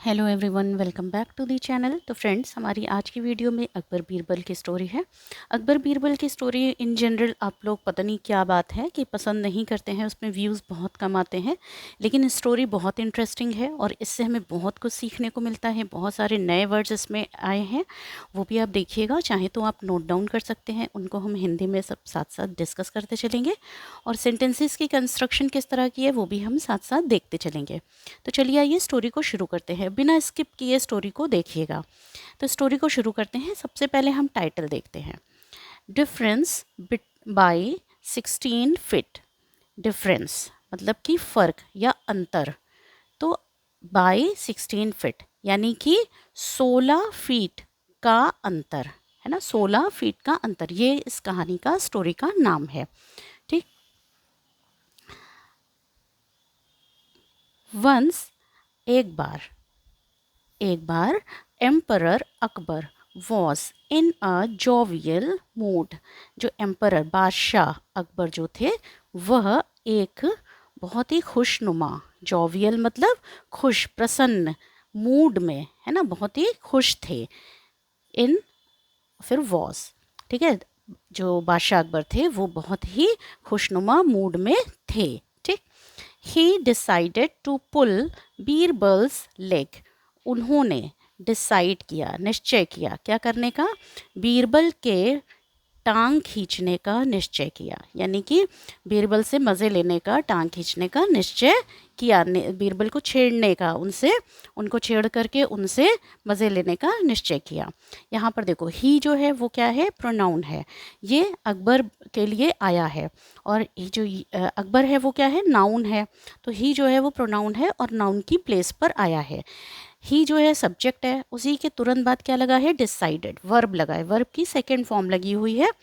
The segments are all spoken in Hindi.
Hello everyone, welcome back to the channel. तो फ्रेंड्स, हमारी आज की वीडियो में अकबर बीरबल की स्टोरी है। अकबर बीरबल की स्टोरी इन जनरल आप लोग पता नहीं क्या बात है कि पसंद नहीं करते हैं, उसमें व्यूज़ बहुत कम आते हैं, लेकिन स्टोरी बहुत इंटरेस्टिंग है और इससे हमें बहुत कुछ सीखने को मिलता है। बहुत सारे नए वर्ड्स इसमें आए हैं, वो भी आप देखिएगा। चाहे तो आप नोट डाउन कर सकते हैं, उनको हम हिंदी में सब साथ साथ डिस्कस करते चलेंगे और सेंटेंसेस की कंस्ट्रक्शन किस तरह की है वो भी हम साथ साथ देखते चलेंगे। तो चलिए आइए स्टोरी को शुरू करते हैं, बिना स्किप किए स्टोरी को देखिएगा। तो स्टोरी को शुरू करते हैं। सबसे पहले हम टाइटल देखते हैं, डिफरेंस बाय 16 फीट। डिफरेंस मतलब कि फ़र्क या अंतर। तो बाय 16 फीट यानी कि 16 फीट का अंतर, है ना। 16 फीट का अंतर, ये इस कहानी का, स्टोरी का नाम है। ठीक। वंस, एक बार, emperor Akbar was in a jovial mood. जो एम्परर बादशाह अकबर जो थे, वह एक बहुत ही खुशनुमा, जोवियल मतलब खुश, प्रसन्न मूड में, है ना, बहुत ही खुश थे। इन, फिर वॉज, ठीक है। जो बादशाह अकबर थे वो बहुत ही खुशनुमा मूड में थे। ठीक। ही decided to pull Birbal's leg. उन्होंने डिसाइड किया, निश्चय किया, क्या करने का, बीरबल के टांग खींचने का निश्चय किया। यानी कि बीरबल से मज़े लेने का, टांग खींचने का निश्चय किया, बीरबल को छेड़ने का, उनको छेड़ करके उनसे मज़े लेने का निश्चय किया। यहाँ पर देखो, ही जो है वो क्या है, प्रोनाउन है, ये अकबर के लिए आया है। और ये जो अकबर है वो क्या है, नाउन है। तो ही जो है वो प्रोनाउन है और नाउन की प्लेस पर आया है। ही जो है सब्जेक्ट है, उसी के तुरंत बाद क्या लगा है, डिसाइडेड, वर्ब लगा है, वर्ब की सेकेंड फॉर्म लगी हुई है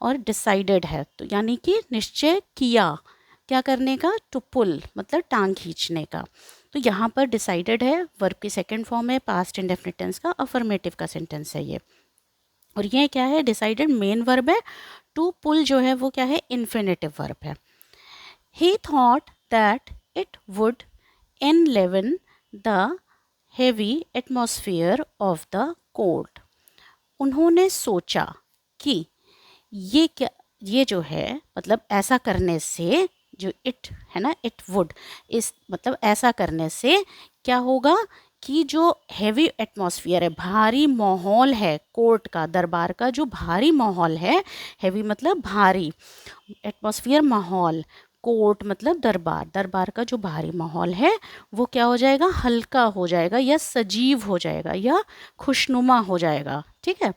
और डिसाइडेड है, तो यानी कि निश्चय किया, क्या करने का, टू पुल मतलब टांग खींचने का। तो यहाँ पर डिसाइडेड है, वर्ब की सेकेंड फॉर्म है, पास्ट इंडेफिनिट टेंस का, अफर्मेटिव का सेंटेंस है ये। और ये क्या है, डिसाइडेड मेन वर्ब है, टू पुल जो है वो क्या है, इन्फिनेटिव वर्ब है। ही thought that it would enliven the heavy atmosphere of the court. उन्होंने सोचा कि ये जो है, मतलब ऐसा करने से, जो इट है ना, इट वुड, इस मतलब ऐसा करने से क्या होगा कि जो हेवी एटमॉस्फेयर है, भारी माहौल है, कोर्ट का, दरबार का जो भारी माहौल है, हेवी मतलब भारी, एटमॉस्फेयर माहौल, कोर्ट मतलब दरबार, दरबार का जो भारी माहौल है वो क्या हो जाएगा, हल्का हो जाएगा या सजीव हो जाएगा या खुशनुमा हो जाएगा। ठीक है।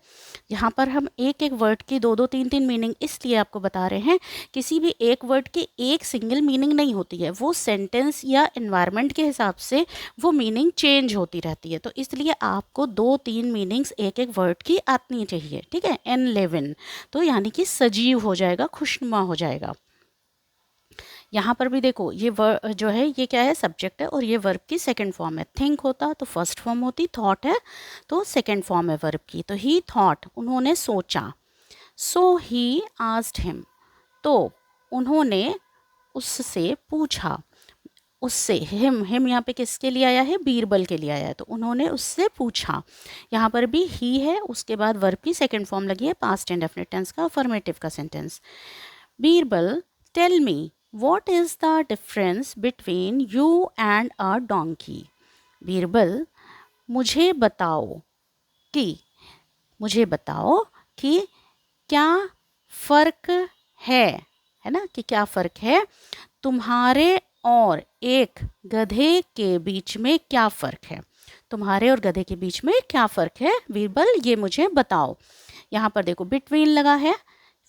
यहाँ पर हम एक एक वर्ड की दो दो तीन तीन मीनिंग इसलिए आपको बता रहे हैं, किसी भी एक वर्ड की एक सिंगल मीनिंग नहीं होती है, वो सेंटेंस या एनवायरनमेंट के हिसाब से वो मीनिंग चेंज होती रहती है। तो इसलिए आपको दो तीन मीनिंग्स एक एक वर्ड की आनी चाहिए। ठीक है। एनलिवन तो यानी कि सजीव हो जाएगा, खुशनुमा हो जाएगा। यहाँ पर भी देखो, ये वर्ब जो है ये क्या है, सब्जेक्ट है और ये वर्ब की सेकंड फॉर्म है। थिंक होता तो फर्स्ट फॉर्म होती, थॉट है तो सेकंड फॉर्म है वर्ब की। तो ही थॉट, उन्होंने सोचा। सो ही आस्क्ड हिम, तो उन्होंने उससे पूछा। उससे, हिम यहाँ पे किसके लिए आया है, बीरबल के लिए आया है, तो उन्होंने उससे पूछा। यहाँ पर भी ही है, उसके बाद वर्ब की सेकंड फॉर्म लगी है, पास्ट इंडेफिनिट टेंस का, अफर्मेटिव का sentence. Birbal, tell me what is the difference between you and a donkey? Birbal, मुझे बताओ कि मुझे बताओ कि क्या फ़र्क है ना, कि क्या फ़र्क है तुम्हारे और एक गधे के बीच में, क्या फ़र्क है तुम्हारे और गधे के बीच में, क्या फ़र्क है बीरबल, ये मुझे बताओ। यहाँ पर देखो बिटवीन लगा है,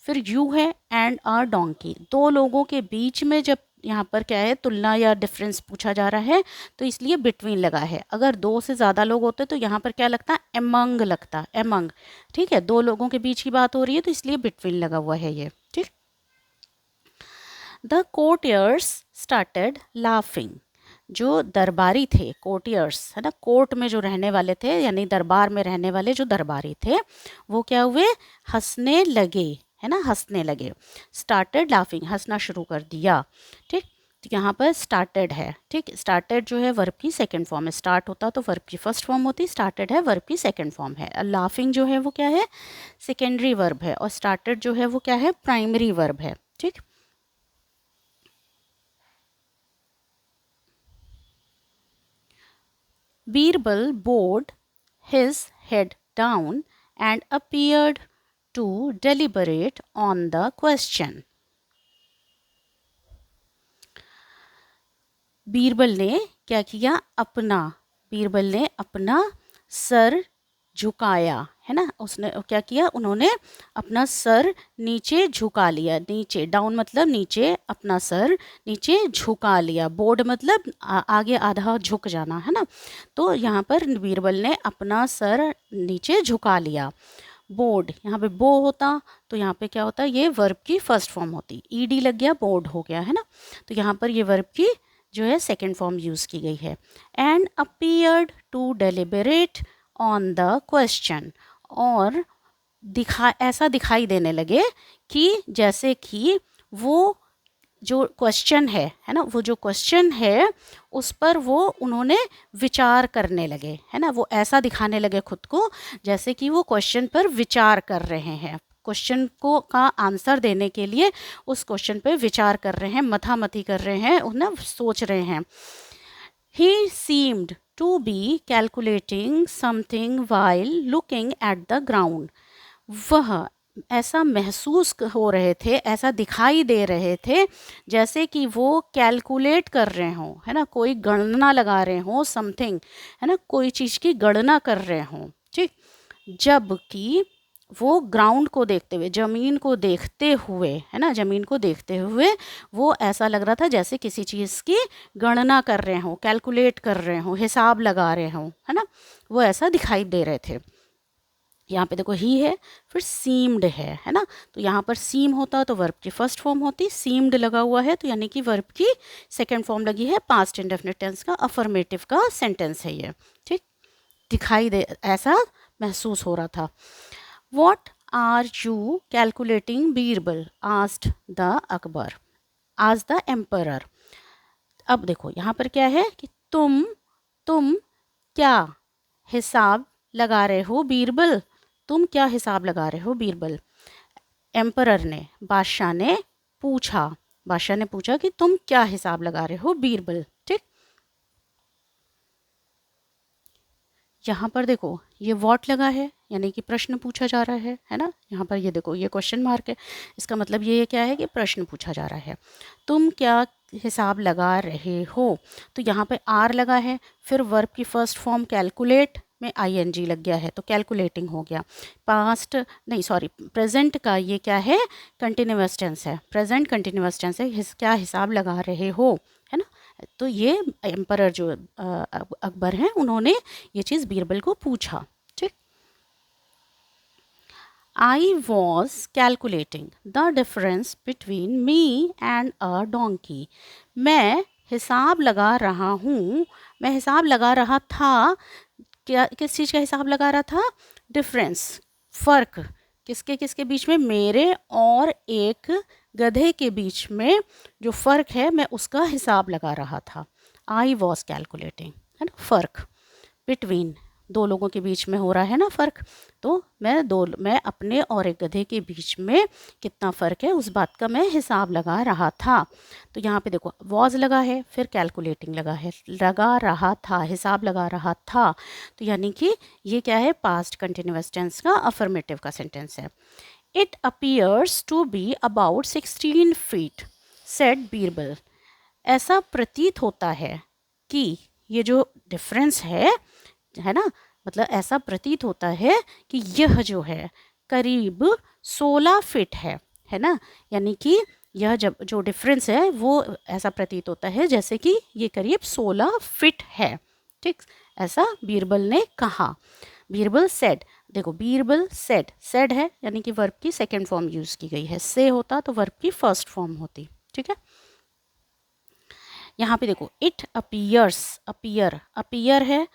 फिर यू है, एंड अ डोंकी, दो लोगों के बीच में जब यहाँ पर क्या है, तुलना या डिफरेंस पूछा जा रहा है, तो इसलिए बिटवीन लगा है। अगर दो से ज़्यादा लोग होते तो यहाँ पर क्या लगता, एमंग लगता, एमंग। ठीक है, दो लोगों के बीच की बात हो रही है तो इसलिए बिटवीन लगा हुआ है ये। ठीक। The courtiers started laughing. जो दरबारी थे, कोर्टियर्स है ना, कोर्ट में जो रहने वाले थे, यानी दरबार में रहने वाले जो दरबारी थे, वो क्या हुए, हंसने लगे, है ना, हंसने लगे। स्टार्टेड लाफिंग, हंसना शुरू कर दिया। ठीक। तो यहाँ पर स्टार्टेड है, ठीक। स्टार्टेड जो है वर्ब की सेकंड फॉर्म है, स्टार्ट होता तो वर्ब की फर्स्ट फॉर्म होती, स्टार्टेड है वर्ब की सेकंड फॉर्म है। लाफिंग जो है वो क्या है, सेकेंडरी वर्ब है, और स्टार्टेड जो है वो क्या है, प्राइमरी वर्ब है, ठीक। Birbal board his head down and appeared to deliberate on the question. Birbal ने क्या किया, बीरबल ने अपना सर झुकाया, है ना। उसने क्या किया, उन्होंने अपना सर नीचे झुका लिया, नीचे, डाउन मतलब नीचे, अपना सर नीचे झुका लिया, बोर्ड मतलब आगे आधा झुक जाना, है ना। तो यहाँ पर बीरबल ने अपना सर नीचे झुका लिया। बोर्ड, यहाँ पे बो होता तो यहाँ पे क्या होता, ये वर्ब की फर्स्ट फॉर्म होती, ईडी लग गया, बोर्ड हो गया, है ना। तो यहाँ पर ये वर्ब की जो है सेकेंड फॉर्म यूज़ की गई है। And appeared to deliberate on the question, और ऐसा दिखाई देने लगे कि जैसे कि वो जो क्वेश्चन है ना, वो जो क्वेश्चन है उस पर वो उन्होंने विचार करने लगे, है ना। वो ऐसा दिखाने लगे खुद को जैसे कि वो क्वेश्चन पर विचार कर रहे हैं, क्वेश्चन को का आंसर देने के लिए उस क्वेश्चन पे विचार कर रहे हैं, मथामथी कर रहे हैं, उन्हें सोच रहे हैं। He seemed to be calculating something while looking at the ground. वह ऐसा महसूस हो रहे थे, ऐसा दिखाई दे रहे थे जैसे कि वो कैलकुलेट कर रहे हों, है ना, कोई गणना लगा रहे हों, समथिंग, है ना, कोई चीज़ की गणना कर रहे हों, ठीक। जबकि वो ग्राउंड को देखते हुए, ज़मीन को देखते हुए, है ना, ज़मीन को देखते हुए वो ऐसा लग रहा था जैसे किसी चीज़ की गणना कर रहे हों, कैलकुलेट कर रहे हों, हिसाब लगा रहे हों, है ना, वो ऐसा दिखाई दे रहे थे। यहाँ पे देखो ही है, फिर सीम्ड है ना। तो यहाँ पर सीम होता तो वर्ब की फर्स्ट फॉर्म होती, सीम्ड लगा हुआ है तो यानी कि वर्ब की सेकंड फॉर्म लगी है, पास्ट इंडेफिनिट टेंस का अफर्मेटिव का सेंटेंस है ये, ठीक। दिखाई दे, ऐसा महसूस हो रहा था। What are you calculating, Birbal asked the Akbar, asked the emperor। अब देखो यहाँ पर क्या है कि तुम क्या हिसाब लगा रहे हो बीरबल, तुम क्या हिसाब लगा रहे हो बीरबल। एम्परर ने, बादशाह ने पूछा कि तुम क्या हिसाब लगा रहे हो बीरबल, ठीक। यहाँ पर देखो ये वॉट लगा है, यानी कि प्रश्न पूछा जा रहा है ना। यहाँ पर ये देखो ये क्वेश्चन मार्क है, इसका मतलब ये क्या है कि प्रश्न पूछा जा रहा है। तुम क्या हिसाब लगा रहे हो, तो यहाँ पे आर लगा है, फिर वर्ब की फर्स्ट फॉर्म कैलकुलेट में आईएनजी लग गया है तो कैलकुलेटिंग हो गया। पास्ट नहीं सॉरी प्रेजेंट का ये क्या है, कंटिन्यूअस टेंस है, प्रेजेंट कंटिन्यूअस टेंस है, क्या हिसाब लगा रहे हो, है ना। तो ये एम्परर जो अकबर हैं उन्होंने ये चीज़ बीरबल को पूछा, ठीक। I was calculating the difference between me and a donkey. मैं हिसाब लगा रहा हूँ, मैं हिसाब लगा रहा था, क्या किस चीज़ का हिसाब लगा रहा था, डिफरेंस, फ़र्क, किसके किसके बीच में, मेरे और एक गधे के बीच में जो फ़र्क है मैं उसका हिसाब लगा रहा था। आई वॉज कैलकुलेटिंग, है ना, फ़र्क बिटवीन, दो लोगों के बीच में हो रहा है ना फ़र्क, तो मैं अपने और एक गधे के बीच में कितना फ़र्क है उस बात का मैं हिसाब लगा रहा था। तो यहाँ पे देखो वॉज लगा है, फिर कैलकुलेटिंग लगा है, लगा रहा था, हिसाब लगा रहा था, तो यानी कि ये क्या है, पास्ट कंटिन्यूअस टेंस का अफर्मेटिव का सेंटेंस है। It appears to be about 16 feet said Birbal. ऐसा प्रतीत होता है कि ये जो डिफरेंस है ना, मतलब ऐसा प्रतीत होता है कि यह जो है करीब 16 फीट है ना, यानी कि यह जब जो डिफरेंस है वो ऐसा प्रतीत होता है जैसे कि ये करीब 16 फीट है, ठीक। ऐसा बीरबल ने कहा, बीरबल सेड, देखो बीरबल सेड है यानी कि वर्ब की सेकंड फॉर्म यूज़ की गई है, से होता तो वर्ब की फर्स्ट फॉर्म होती, ठीक है। यहाँ पे देखो इट अपीयर्स, अपीयर है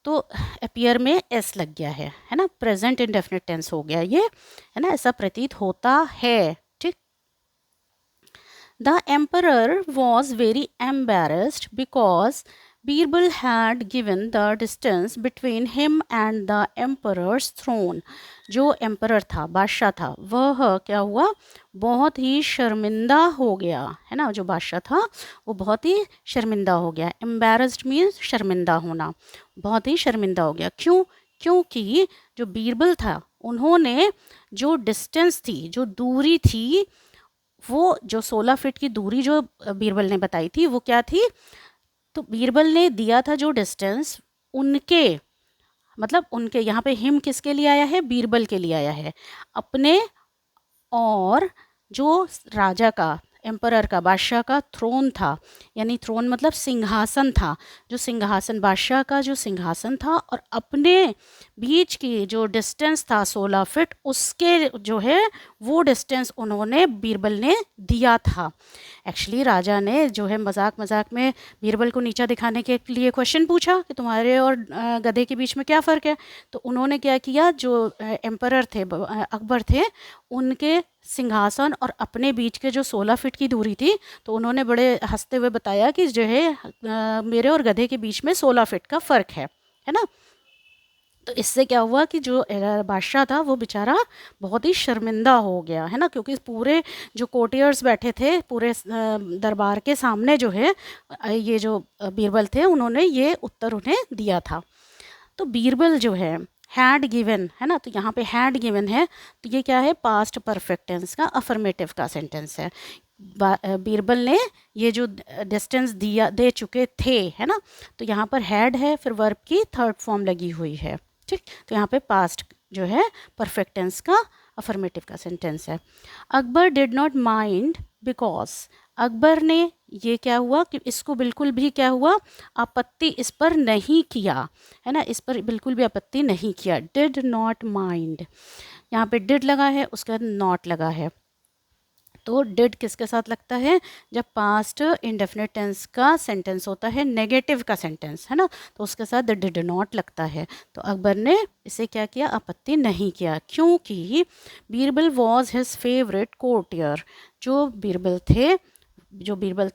तो अपीयर में एस लग गया है ना, प्रेजेंट इंडेफिनिट टेंस हो गया ये, है ना, ऐसा प्रतीत होता है, ठीक। The emperor was very embarrassed because Birbal had given the distance between him and the emperor's throne. जो emperor था, बादशाह था, वह क्या हुआ, बहुत ही शर्मिंदा हो गया, है ना। जो बादशाह था वो बहुत ही शर्मिंदा हो गया। embarrassed मीन्स शर्मिंदा होना, बहुत ही शर्मिंदा हो गया। क्यों? क्योंकि जो बीरबल था उन्होंने जो डिस्टेंस थी, जो दूरी थी, वो जो 16 फीट की दूरी जो बीरबल ने बताई थी वो क्या थी, तो बीरबल ने दिया था जो डिस्टेंस उनके, मतलब उनके, यहाँ पे हिम किसके लिए आया है, बीरबल के लिए आया है, अपने और जो राजा का, एम्परर का, बादशाह का थ्रोन था, यानी थ्रोन मतलब सिंहासन था, जो सिंहासन, बादशाह का जो सिंहासन था और अपने बीच की जो डिस्टेंस था 16 फीट, उसके जो है वो डिस्टेंस उन्होंने, बीरबल ने दिया था। एक्चुअली राजा ने जो है मजाक मजाक में बीरबल को नीचा दिखाने के लिए क्वेश्चन पूछा कि तुम्हारे और गधे के बीच में क्या फ़र्क है। तो उन्होंने क्या किया, जो एम्परर थे, अकबर थे, उनके सिंहासन और अपने बीच के जो 16 फीट की दूरी थी, तो उन्होंने बड़े हंसते हुए बताया कि जो है मेरे और गधे के बीच में 16 फीट का फ़र्क है ना। तो इससे क्या हुआ कि जो बादशाह था वो बेचारा बहुत ही शर्मिंदा हो गया, है ना, क्योंकि पूरे जो कोर्टियर्स बैठे थे पूरे दरबार के सामने जो है ये जो बीरबल थे उन्होंने ये उत्तर उन्हें दिया था। तो बीरबल जो है हैड गिवन, है ना, तो यहाँ पे हैड गिवन है, तो ये क्या है, पास्ट परफेक्ट टेंस का अफर्मेटिव का सेंटेंस है। बीरबल ने ये जो डिस्टेंस दिया, दे चुके थे, है ना, तो यहाँ पर हैड है, फिर वर्ब की थर्ड फॉर्म लगी हुई है, ठीक। तो यहाँ पे पास्ट जो है परफेक्ट टेंस का अफर्मेटिव का सेंटेंस है। Akbar did not mind because, Akbar ने ये क्या हुआ कि इसको बिल्कुल भी क्या हुआ, आपत्ति इस पर नहीं किया, है ना, इस पर बिल्कुल भी आपत्ति नहीं किया। डिड नॉट माइंड, यहाँ पे डिड लगा है, उसके बाद नॉट लगा है। तो डिड किसके साथ लगता है, जब पास्ट इंडेफिनिट टेंस का सेंटेंस होता है, नेगेटिव का सेंटेंस, है ना, तो उसके साथ द डिड नॉट लगता है। तो अकबर ने इसे क्या किया, आपत्ति नहीं किया, क्योंकि Birbal was his favourite courtier, जो बीरबल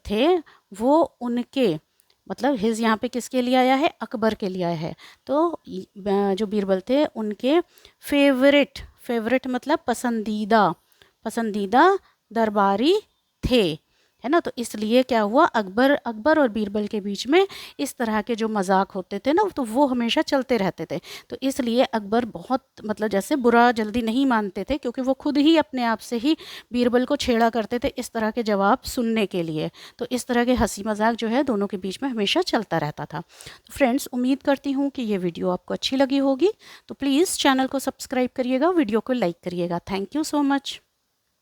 थे वो उनके, मतलब हिज यहाँ पे किसके लिए आया है, अकबर के लिए आया है। तो जो बीरबल थे उनके फेवरेट मतलब पसंदीदा दरबारी थे, है ना। तो इसलिए क्या हुआ, अकबर और बीरबल के बीच में इस तरह के जो मजाक होते थे ना, तो वो हमेशा चलते रहते थे। तो इसलिए अकबर बहुत, मतलब जैसे बुरा जल्दी नहीं मानते थे, क्योंकि वो खुद ही अपने आप से ही बीरबल को छेड़ा करते थे इस तरह के जवाब सुनने के लिए। तो इस तरह के हंसी मजाक जो है दोनों के बीच में हमेशा चलता रहता था। तो फ्रेंड्स, उम्मीद करती हूँ कि ये वीडियो आपको अच्छी लगी होगी। तो प्लीज़ चैनल को सब्सक्राइब करिएगा, वीडियो को लाइक करिएगा। Thank you so much.